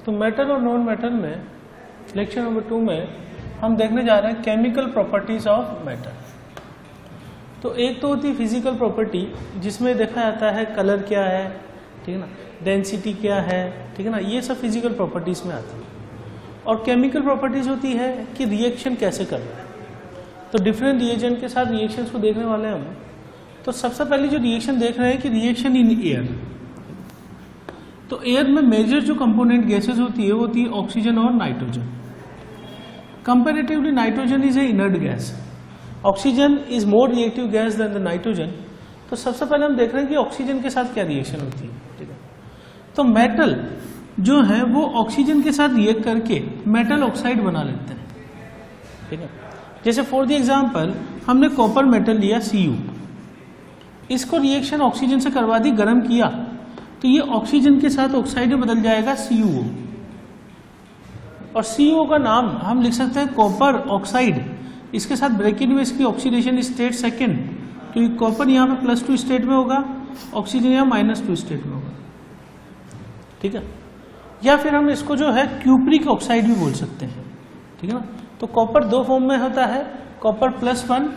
तो मेटल और non metal में लेक्चर नंबर 2 में हम देखने जा रहे हैं केमिकल प्रॉपर्टीज ऑफ मेटल। तो एक तो होती है फिजिकल प्रॉपर्टी, जिसमें देखा जाता है कलर क्या है, ठीक है ना, डेंसिटी क्या है, ठीक है ना, ये सब फिजिकल प्रॉपर्टीज में आती है। और केमिकल प्रॉपर्टीज होती है कि रिएक्शन कैसे कर रहा है। तो डिफरेंट रिएजेंट के साथ रिएक्शंस को देखने वाले हैं हम। तो सबसे पहले जो रिएक्शन देख रहे हैं कि रिएक्शन इन एयर। तो एयर में मेजर जो कंपोनेंट गैसेस होती है वो होती है ऑक्सीजन और nitrogen. Comparatively nitrogen is a inert gas, oxygen is more reactive gas than the nitrogen. तो सबसे पहले हम देख रहे हैं कि ऑक्सीजन के साथ क्या रिएक्शन होती है, ठीक है। तो मेटल जो है वो ऑक्सीजन के साथ रिएक्ट करके मेटल ऑक्साइड बना लेते हैं, ठीक है। जैसे फॉर द एग्जांपल हमने कॉपर मेटल लिया Cu, इसको रिएक्शन ऑक्सीजन से करवा दी, गर्म किया, तो ये ऑक्सीजन के साथ ऑक्साइड में बदल जाएगा CuO। और CuO का नाम हम लिख सकते हैं कॉपर ऑक्साइड। इसके साथ ब्रैकेट में इसकी ऑक्सीडेशन स्टेट सेकेंड, तो कॉपर यहाँ पे +2 स्टेट में होगा, ऑक्सीजन यहाँ -2 स्टेट में होगा, ठीक है। या फिर हम इसको जो है क्यूप्रिक ऑक्साइड भी बोल सकते हैं, ठीक है ना। तो कॉपर दो फॉर्म में होता है, कॉपर +1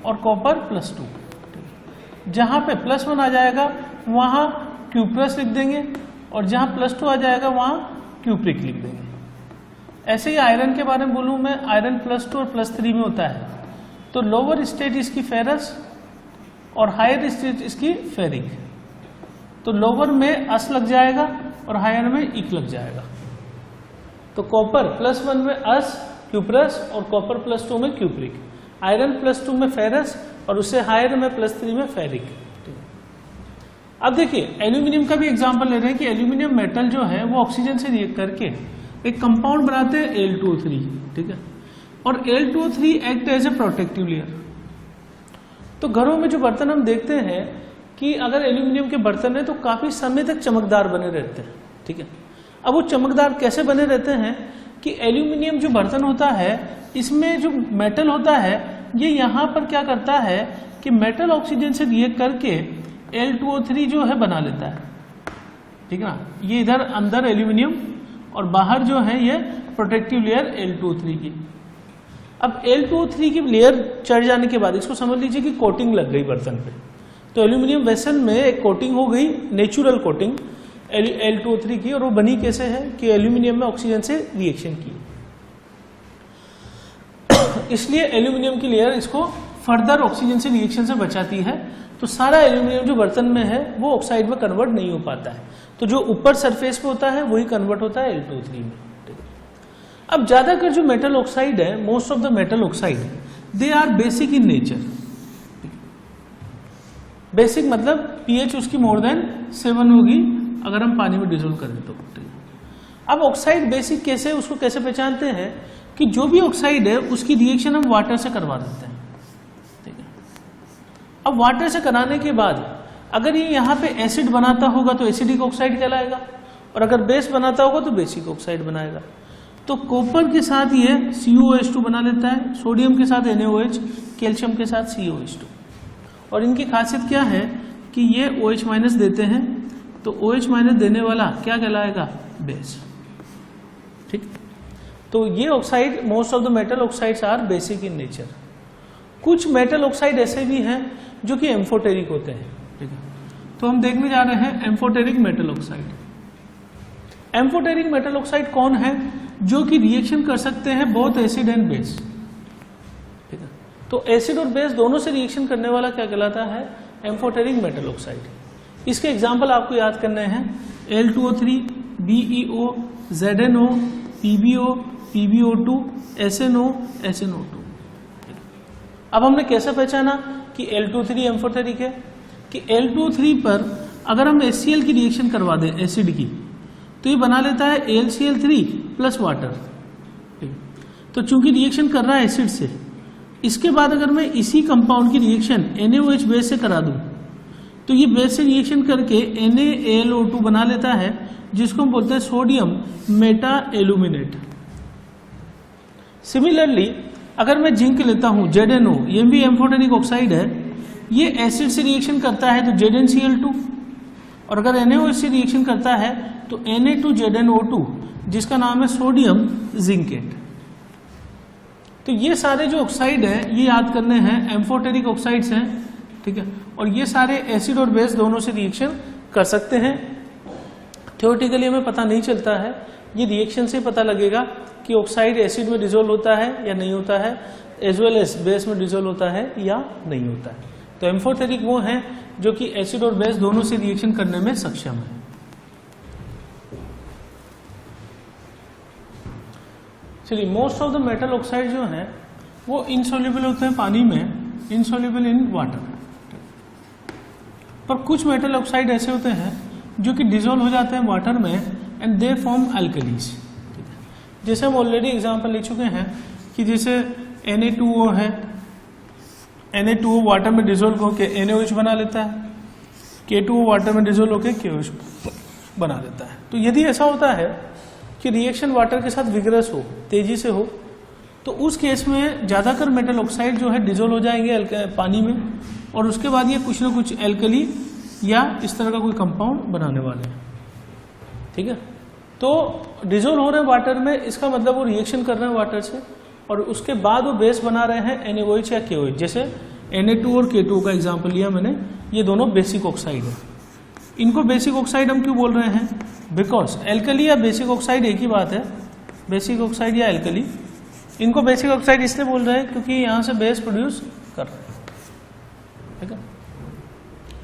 और कॉपर +2। जहां पे +1 आ जाएगा वहां क्यूप्रस लिख देंगे, और जहां +2 आ जाएगा वहां क्यूप्रिक लिख देंगे। ऐसे ही आयरन के बारे में बोलूं मैं, आयरन +2 और +3 में होता है। तो लोअर स्टेट इसकी फेरस और हायर स्टेट इसकी फेरिक। तो लोअर में अस लग जाएगा और हायर में इक लग जाएगा। तो कॉपर +1 में अस क्यूप्रस और कॉपर +2 में क्यूप्रिक, आयरन +2 में फेरस और उससे हायर में +3 में फेरिक। अब देखिए एल्यूमिनियम का भी एग्जांपल ले रहे हैं कि एल्यूमिनियम मेटल जो है वो ऑक्सीजन से रिएक्ट करके एक कंपाउंड बनाते हैं Al2O3, ठीक है। और Al2O3 act as a protective layer. तो घरों में जो बर्तन हम देखते हैं कि अगर एल्यूमिनियम के बर्तन है तो काफी समय तक चमकदार बने रहते हैं, ठीक है। अब वो चमकदार कैसे बने रहते हैं कि एल्यूमिनियम जो बर्तन होता है इसमें जो मेटल होता है ये यहाँ पर क्या करता है कि मेटल ऑक्सीजन से रिएक्ट करके Al2O3 जो है बना लेता है, ठीक है ना। ये इधर अंदर एल्यूमिनियम और बाहर जो है ये प्रोटेक्टिव लेयर Al2O3 की। अब Al2O3 की लेयर चढ़ जाने के बाद इसको समझ लीजिए कि कोटिंग लग गई बर्तन पे। तो एल्यूमिनियम वेसल में एक कोटिंग हो गई, नेचुरल कोटिंग Al2O3 की। और वो बनी कैसे है कि एल्यूमिनियम में ऑक्सीजन से रिएक्शन की, इसलिए एल्यूमिनियम की लेयर इसको फर्दर ऑक्सीजन से रिएक्शन से बचाती है। तो सारा एल्यूमिनियम जो बर्तन में है वो ऑक्साइड में कन्वर्ट नहीं हो पाता है। तो जो ऊपर सरफेस पे होता है वही कन्वर्ट होता है Al2O3 में। अब ज्यादातर जो मेटल ऑक्साइड है, most of the metal oxide they are basic in nature. Basic मतलब pH उसकी मोर देन 7 होगी अगर हम पानी में डिसोल्व करें तो। अब ऑक्साइड बेसिक कैसे, उसको कैसे पहचानते हैं कि जो भी ऑक्साइड है उसकी रिएक्शन हम वाटर से करवा देते हैं, ठीक है। अब वाटर से कराने के बाद अगर ये यहाँ पे एसिड बनाता होगा तो एसिडिक ऑक्साइड कहलाएगा, और अगर बेस बनाता होगा तो बेसिक ऑक्साइड बनाएगा। तो कॉपर के साथ ये CuOH2 बना लेता है, सोडियम के साथ NaOH, कैल्शियम के साथ COH2। और इनकी खासियत क्या है कि ये OH- देते हैं, तो OH- देने वाला क्या कहलाएगा, बेस, ठीक। तो ये oxide, most of the metal oxides are basic in nature. कुछ मेटल ऑक्साइड ऐसे भी हैं जो कि एम्फोटेरिक होते हैं, ठीक है। तो हम देखने जा रहे हैं amphoteric metal oxide. Amphoteric metal oxide कौन है, जो कि रिएक्शन कर सकते हैं बोथ एसिड एंड बेस, ठीक है। तो एसिड और बेस दोनों से रिएक्शन करने वाला क्या कहलाता है, एम्फोटेरिक मेटल ऑक्साइड। इसके एग्जाम्पल आपको याद करने हैं, Al2O3, BeO, ZnO, PbO, PbO2, SnO, SnO2। अब हमने कैसे पहचाना कि Al2O3 एम्फोटेरिक है कि Al2O3 पर अगर हम HCl की रिएक्शन करवा दें एसिड की, तो ये बना लेता है AlCl3 प्लस वाटर। तो चूंकि रिएक्शन कर रहा है एसिड से, इसके बाद अगर मैं इसी कंपाउंड की रिएक्शन NaOH बेस से करा दूं तो ये बेस से रिएक्शन करके NaAlO2 बना लेता है, जिसको हम बोलते हैं सोडियम मेटा एल्यूमिनेट। सिमिलरली अगर मैं जिंक लेता हूं ZnO, ये भी एम्फोटेरिक ऑक्साइड है, ये एसिड से रिएक्शन करता है तो ZnCl2, और अगर NaOH से रिएक्शन करता है तो Na2ZnO2 जिसका नाम है सोडियम जिंकेट। तो ये सारे जो ऑक्साइड है ये याद करने हैं, एम्फोटेरिक ऑक्साइड्स हैं, ठीक है, और ये सारे एसिड और बेस दोनों से रिएक्शन कर सकते हैं। थ्योरेटिकली हमें पता नहीं चलता है, ये रिएक्शन से पता लगेगा कि ऑक्साइड एसिड में डिसोल्व होता है या नहीं होता है, एज वेल एज बेस में डिसोल्व होता है या नहीं होता है। तो एम्फोटेरिक वो हैं जो कि एसिड और बेस दोनों से रिएक्शन करने में सक्षम है। चलिए, most of the metal oxide जो है वो इनसॉल्युबल होते हैं पानी में, इनसॉल्युबल इन वाटर। पर कुछ मेटल ऑक्साइड ऐसे होते हैं जो कि डिसॉल्व हो जाते हैं वाटर में एंड दे फॉर्म अल्कलीज। जैसे हम ऑलरेडी एग्जांपल ले चुके हैं कि जैसे Na2O है, Na2O वाटर में डिसॉल्व होकर NaOH बना लेता है, K2O वाटर में डिसॉल्व होकर KOH बना देता है। तो यदि ऐसा होता है कि रिएक्शन वाटर के साथ विग्रस हो, तेजी से हो, तो उस केस में ज्यादातर मेटल ऑक्साइड जो है डिसॉल्व हो जाएंगे पानी में, और उसके बाद ये कुछ ना कुछ एल्कली या इस तरह का कोई कंपाउंड बनाने वाले हैं। ठीक है, तो डिसॉल्व हो रहे हैं वाटर में, इसका मतलब वो रिएक्शन कर रहे हैं वाटर से, और उसके बाद वो बेस बना रहे हैं NaOH या KOH। जैसे Na2 और K2 का एग्जाम्पल लिया मैंने, ये दोनों बेसिक ऑक्साइड है। इनको बेसिक ऑक्साइड हम क्यों बोल रहे हैं? बिकॉज एल्कली या बेसिक ऑक्साइड एक ही बात है, बेसिक ऑक्साइड या एल्कली। इनको बेसिक ऑक्साइड इसलिए बोल रहे हैं क्योंकि यहां से बेस प्रोड्यूस कर रहे हैं। ठीक है,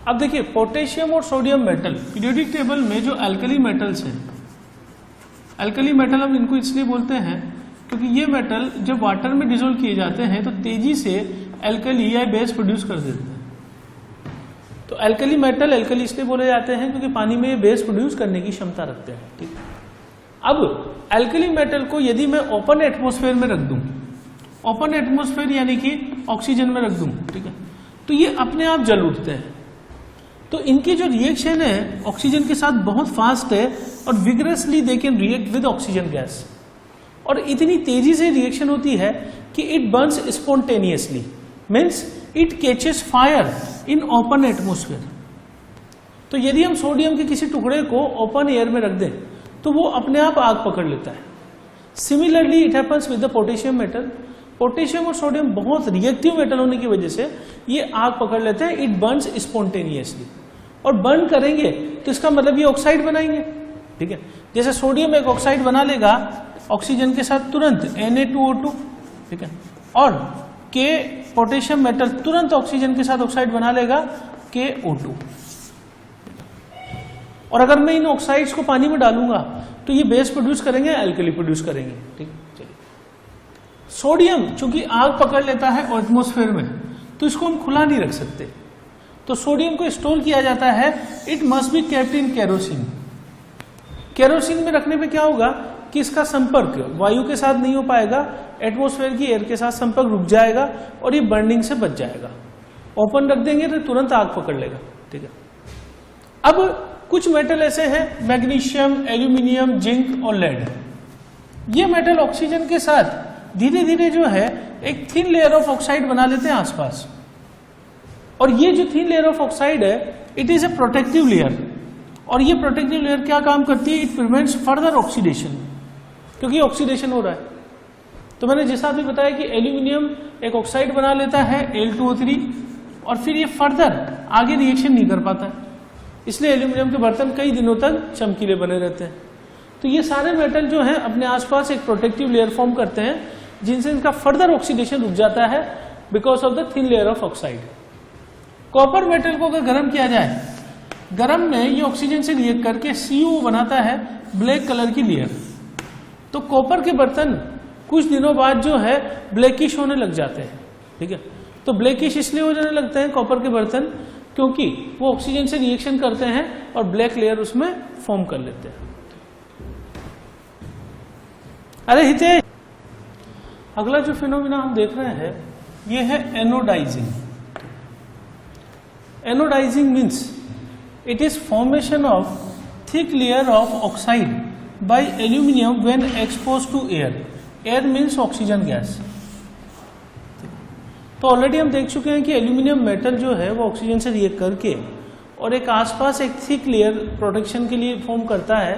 अब देखिए पोटेशियम और सोडियम मेटल पीरियोडिक टेबल में जो एल्कली मेटल्स हैं, एल्कली मेटल हम इनको इसलिए बोलते हैं क्योंकि ये मेटल जब वाटर में डिसॉल्व किए जाते हैं तो तेजी से एल्कली या बेस प्रोड्यूस कर देते हैं। तो एल्कली मेटल एल्कली इसलिए बोले जाते हैं क्योंकि पानी में ये बेस प्रोड्यूस करने की क्षमता रखते हैं। ठीक है, अब एल्कली मेटल को यदि मैं ओपन एटमॉस्फेयर में रख दूं, ओपन एटमॉस्फेयर यानी कि ऑक्सीजन में रख दूं, ठीक है, तो ये अपने आप जल उठते हैं। तो इनकी जो रिएक्शन है ऑक्सीजन के साथ बहुत फास्ट है और vigorously they can react with oxygen gas, और इतनी तेजी से रिएक्शन होती है कि it Burns spontaneously, means it catches fire in open atmosphere. तो यदि हम सोडियम के किसी टुकड़े को ओपन एयर में रख दें तो वो अपने आप आग पकड़ लेता है। Similarly it happens with the potassium metal. Potassium और सोडियम बहुत रिएक्टिव मेटल होने की वजह से ये आग पकड़ लेते हैं, इट बर्न्स स्पॉन्टेनियसली, और बर्न करेंगे तो इसका मतलब ये ऑक्साइड बनाएंगे। ठीक है, जैसे सोडियम एक ऑक्साइड बना लेगा ऑक्सीजन के साथ तुरंत Na2O2, ठीक है, और के पोटेशियम मेटल तुरंत ऑक्सीजन के साथ ऑक्साइड बना लेगा KO2। और अगर मैं इन ऑक्साइड्स को पानी में डालूंगा तो ये बेस प्रोड्यूस करेंगे, एल्कली प्रोड्यूस करेंगे। ठीक, चलिए, सोडियम चूंकि आग पकड़ लेता है एटमॉस्फेयर में तो इसको हम खुला नहीं रख सकते, तो सोडियम को स्टोर किया जाता है। It must be kept in kerosene. Kerosene में रखने पे क्या होगा कि इसका संपर्क वायु के साथ नहीं हो पाएगा, एटमॉस्फेयर की एयर के साथ संपर्क रुक जाएगा और ये बर्निंग से बच जाएगा। ओपन रख देंगे तो तुरंत आग पकड़ लेगा। ठीक है, अब कुछ मेटल ऐसे हैं, मैग्नीशियम, एल्यूमिनियम, जिंक और लेड। ये मेटल ऑक्सीजन के साथ धीरे धीरे जो है एक थिन लेयर ऑफ ऑक्साइड बना लेते हैं आसपास, और ये जो थिन लेयर ऑफ ऑक्साइड है it is a protective layer. और ये प्रोटेक्टिव लेयर क्या काम करती है? इट प्रिवेंट्स फर्दर ऑक्सीडेशन, क्योंकि ऑक्सीडेशन हो रहा है। तो मैंने जैसा भी बताया कि एल्यूमिनियम एक ऑक्साइड बना लेता है Al2O3, और फिर ये फर्दर आगे रिएक्शन नहीं कर पाता है, इसलिए एल्यूमिनियम के बर्तन कई दिनों तक चमकीले बने रहते हैं। तो ये सारे मेटल जो हैं अपने आसपास एक प्रोटेक्टिव लेयर फॉर्म करते हैं जिनसे इनका फर्दर ऑक्सीडेशन रुक जाता है because of the thin layer of oxide. Copper metal को अगर गर्म किया जाए, गर्म में ये ऑक्सीजन से रिएक्ट करके CO बनाता है, ब्लैक कलर की लेयर। तो कॉपर के बर्तन कुछ दिनों बाद जो है ब्लैकिश होने लग जाते हैं। ठीक है, तो ब्लैकिश इसलिए हो जाने लगते हैं कॉपर के बर्तन क्योंकि वो ऑक्सीजन से रिएक्शन करते हैं और ब्लैक लेयर उसमें फॉर्म कर लेते हैं। अरे हितेश, अगला जो फिनोमिना हम देख रहे हैं ये है anodizing. Anodizing means it is formation of thick layer of oxide by aluminium when expose to air. Air means oxygen gas. तो ऑलरेडी हम देख चुके हैं कि एल्यूमिनियम मेटल जो है वो ऑक्सीजन से रिएक्ट करके और एक आसपास एक थिक लेयर प्रोटेक्शन के लिए फॉर्म करता है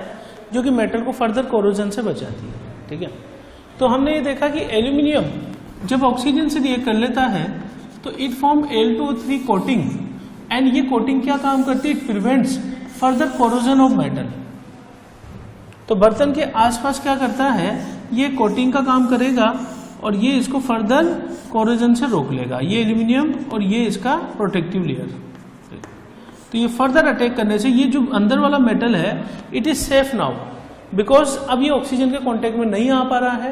जो कि मेटल को फर्दर कोरोजन से बचाती है, ठीक है। तो हमने ये देखा कि एल्यूमिनियम जब ऑक्सीजन से रिएक्ट कर लेता है तो it form Al2O3 coating, and ये कोटिंग क्या काम करती है, it prevents further corrosion of metal. तो बर्तन के आसपास क्या करता है, ये कोटिंग का काम करेगा और ये इसको फर्दर कोरोजन से रोक लेगा, ये एल्यूमिनियम और ये इसका प्रोटेक्टिव लेयर। तो ये फर्दर अटैक करने से ये जो अंदर वाला मेटल है it is safe now, because अब ये ऑक्सीजन के कांटेक्ट में नहीं आ पा रहा है,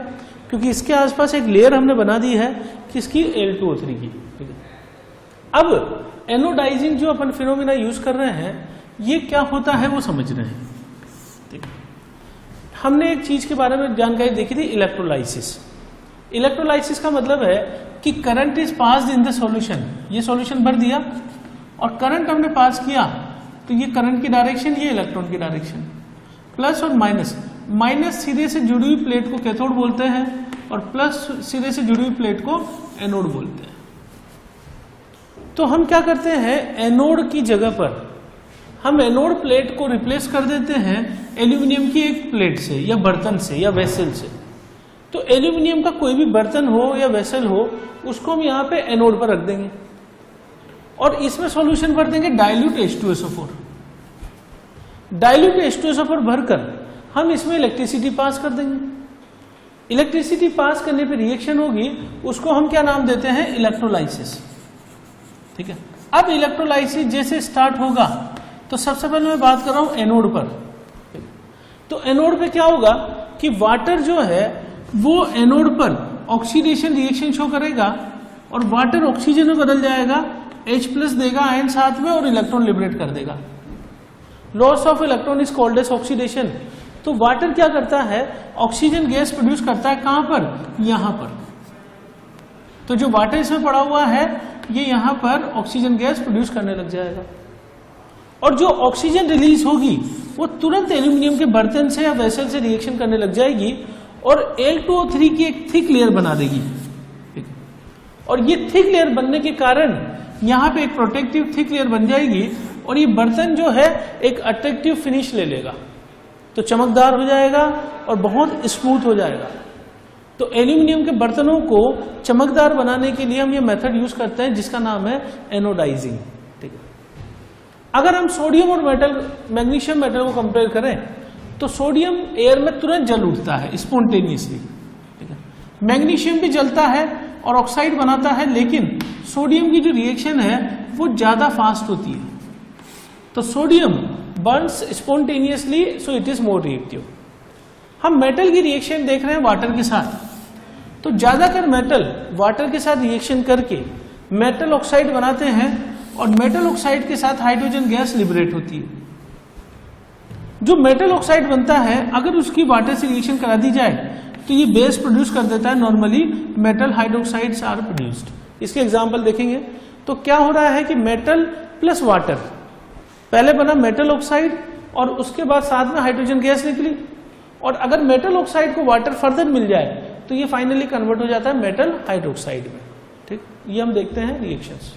क्योंकि इसके आसपास एक लेयर हमने बना दी है किसकी, Al2O3 की, ठीक है। अब एनोडाइजिंग जो अपन फिनोमिना यूज कर रहे हैं ये क्या होता है वो समझ रहे हैं, ठीक है। हमने एक चीज के बारे में जानकारी देखी थी, इलेक्ट्रोलाइसिस। इलेक्ट्रोलाइसिस का मतलब है कि current is passed in the solution, ये सॉल्यूशन भर दिया और करंट हमने पास किया, तो ये करंट की डायरेक्शन, ये इलेक्ट्रॉन की डायरेक्शन, प्लस और माइनस। माइनस सिरे से जुड़ी हुई प्लेट को कैथोड बोलते हैं और प्लस सिरे से जुड़ी हुई प्लेट को एनोड बोलते हैं। तो हम क्या करते हैं, एनोड की जगह पर हम एनोड प्लेट को रिप्लेस कर देते हैं एल्यूमिनियम की एक प्लेट से या बर्तन से या वेसल से। तो एल्यूमिनियम का कोई भी बर्तन हो या वेसल हो उसको हम यहाँ पे एनोड पर रख देंगे और इसमें सॉल्यूशन भर देंगे डाइल्यूट H2SO4। डाइल्यूट H2SO4 भरकर हम इसमें इलेक्ट्रिसिटी पास कर देंगे। इलेक्ट्रिसिटी पास करने पर रिएक्शन होगी, उसको हम क्या नाम देते हैं, इलेक्ट्रोलाइसिस, ठीक है। अब इलेक्ट्रोलाइसिस जैसे स्टार्ट होगा तो सबसे पहले मैं बात कर रहा हूं एनोड पर। तो एनोड पे क्या होगा कि वाटर जो है वो एनोड पर ऑक्सीडेशन रिएक्शन शो करेगा और वाटर ऑक्सीजन में बदल जाएगा, H+ देगा आयन साथ में और इलेक्ट्रॉन लिबरेट कर देगा। Loss of electron is called as oxidation. तो वाटर क्या करता है, ऑक्सीजन गैस प्रोड्यूस करता है, कहां पर, यहां पर। तो जो वाटर इसमें पड़ा हुआ है ये यहां पर ऑक्सीजन गैस प्रोड्यूस करने लग जाएगा और जो ऑक्सीजन रिलीज होगी वो तुरंत एल्यूमिनियम के बर्तन से या वेसल से रिएक्शन करने लग जाएगी और Al2O3 की एक थिक लेयर बना देगी। और ये थिक लेयर बनने के कारण यहां पे एक प्रोटेक्टिव थिक लेयर बन जाएगी और ये बर्तन जो है एक अट्रैक्टिव फिनिश ले लेगा, तो चमकदार हो जाएगा और बहुत स्मूथ हो जाएगा। तो एल्यूमिनियम के बर्तनों को चमकदार बनाने के लिए हम ये मेथड यूज करते हैं जिसका नाम है एनोडाइजिंग, ठीक है। अगर हम सोडियम और मैग्नीशियम मेटल को कंपेयर करें तो सोडियम एयर में तुरंत जल उठता है स्पॉन्टेनियसली, ठीक है। मैग्नीशियम भी जलता है और ऑक्साइड बनाता है, लेकिन सोडियम की जो रिएक्शन है वो ज्यादा फास्ट होती है। तो sodium Burns spontaneously, so it is more reactive. हम मेटल की रिएक्शन देख रहे हैं वाटर के साथ, तो ज्यादातर मेटल वाटर के साथ रिएक्शन करके मेटल ऑक्साइड बनाते हैं और मेटल ऑक्साइड के साथ हाइड्रोजन गैस लिबरेट होती है। जो मेटल ऑक्साइड बनता है अगर उसकी वाटर से रिएक्शन करा दी जाए तो ये बेस प्रोड्यूस कर देता है, normally metal hydroxides are produced. इसके एग्जांपल देखेंगे तो क्या हो रहा है कि मेटल प्लस वाटर, पहले बना मेटल ऑक्साइड और उसके बाद साथ में हाइड्रोजन गैस निकली, और अगर मेटल ऑक्साइड को वाटर फर्दर मिल जाए तो ये फाइनली कन्वर्ट हो जाता है मेटल हाइड्रोक्साइड में, ठीक। ये हम देखते हैं रिएक्शंस।